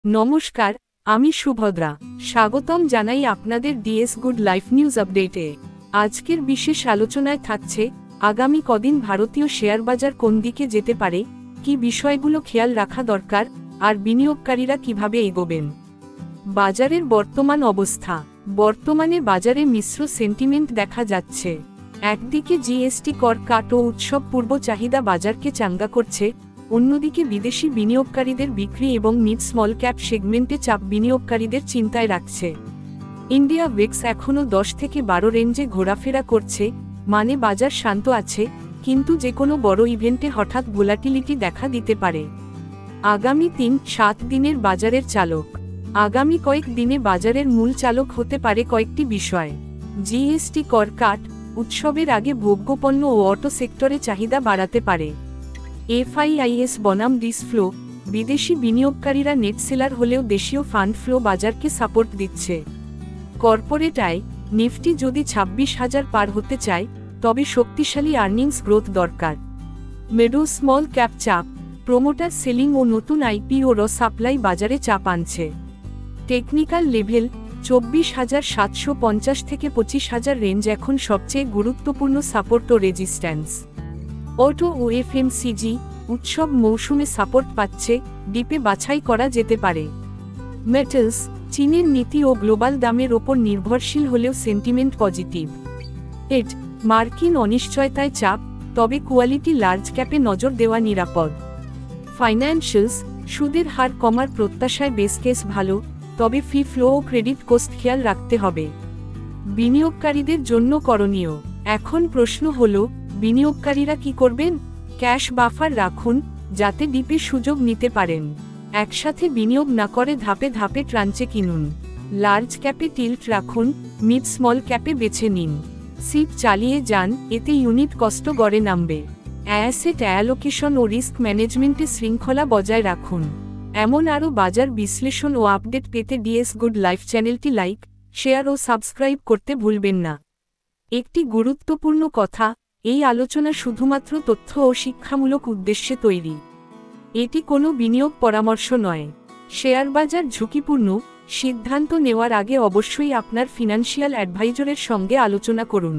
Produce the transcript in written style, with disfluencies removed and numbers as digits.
নমস্কার, আমি সুভদ্রা। স্বাগতম জানাই আপনাদের ডিএস গুড লাইফ নিউজ আপডেটে। আজকের বিশেষ আলোচনায় থাকছে আগামী কদিন ভারতীয় শেয়ার বাজার কোন দিকে যেতে পারে, কি বিষয়গুলো খেয়াল রাখা দরকার, আর বিনিয়োগকারীরা কিভাবে এগোবেন। বাজারের বর্তমান অবস্থা। বর্তমানে বাজারে মিশ্র সেন্টিমেন্ট দেখা যাচ্ছে। একদিকে জিএসটি কর কাট ও উৎসব পূর্ব চাহিদা বাজারকে চাঙ্গা করছে, অন্যদিকে বিদেশি বিনিয়োগকারীদের বিক্রি এবং মিড স্মল ক্যাপ সেগমেন্টে চাপ বিনিয়োগকারীদের চিন্তায় রাখছে। ইন্ডিয়া ভিক্স এখনও 10 থেকে 12 রেঞ্জে ঘোরাফেরা করছে, মানে বাজার শান্ত আছে, কিন্তু যে কোনো বড় ইভেন্টে হঠাৎ ভোলাটিলিটি দেখা দিতে পারে। আগামী 3-7 দিনের বাজারের চালক। আগামী কয়েক দিনে বাজারের মূল চালক হতে পারে কয়েকটি বিষয়। জিএসটি কর কাট উৎসবের আগে ভোগ্যপণ্য ও অটো সেক্টরে চাহিদা বাড়াতে পারে। এফআইআইএস বনাম ডিস ফ্লো, বিদেশি বিনিয়োগকারীরা নেট সেলার হলেও দেশীয় ফান্ড ফ্লো বাজারকে সাপোর্ট দিচ্ছে। কর্পোরেট আয়, নিফটি যদি 26,000 পার হতে চায়, তবে শক্তিশালী আর্নিংস গ্রোথ দরকার। মেডো স্মল ক্যাপ চাপ, প্রোমোটার সেলিং ও নতুন আইপিও র সাপ্লাই বাজারে চাপ আনছে। টেকনিক্যাল লেভেল 24,750 থেকে 25,000 রেঞ্জ এখন সবচেয়ে গুরুত্বপূর্ণ সাপোর্ট ও রেজিস্ট্যান্স। অটো ও এফএমসিজি উৎসব মৌসুমে সাপোর্ট পাচ্ছে, ডিপে বাছাই করা যেতে পারে। মেটালস, চীনের নীতি ও গ্লোবাল দামের ওপর নির্ভরশীল হলেও সেন্টিমেন্ট পজিটিভ। মার্কিন অনিশ্চয়তায় চাপ, তবে কোয়ালিটি লার্জ ক্যাপে নজর দেওয়া নিরাপদ। ফাইন্যান্সিয়ালস, সুদের হার কমার প্রত্যাশায় বেস কেস ভালো, তবে ফি ফ্লো ও ক্রেডিট কোস্ট খেয়াল রাখতে হবে। বিনিয়োগকারীদের জন্য করণীয়। এখন প্রশ্ন হল, বিনিয়োগকারীরা কি করবেন? ক্যাশ বাফার রাখুন, যাতে ডিপে সুযোগ নিতে পারেন। একসাথে বিনিয়োগ না করে ধাপে ধাপে ট্রাঞ্চে কিনুন। লার্জ ক্যাপে টিল্ট রাখুন, মিড স্মল ক্যাপে বেছে নিন। সিপ চালিয়ে যান, এতে ইউনিট কষ্ট গড়ে নামবে। অ্যাসেট অ্যালোকেশন ও রিস্ক ম্যানেজমেন্টে শৃঙ্খলা বজায় রাখুন। এমন আরও বাজার বিশ্লেষণ ও আপডেট পেতে ডিএস গুড লাইফ চ্যানেলটি লাইক, শেয়ার ও সাবস্ক্রাইব করতে ভুলবেন না। একটি গুরুত্বপূর্ণ কথা, এই আলোচনা শুধুমাত্র তথ্য ও শিক্ষামূলক উদ্দেশ্যে তৈরি। এটি কোনো বিনিয়োগ পরামর্শ নয়। শেয়ার বাজার ঝুঁকিপূর্ণ, সিদ্ধান্ত নেওয়ার আগে অবশ্যই আপনার ফিনান্সিয়াল অ্যাডভাইজরের সঙ্গে আলোচনা করুন।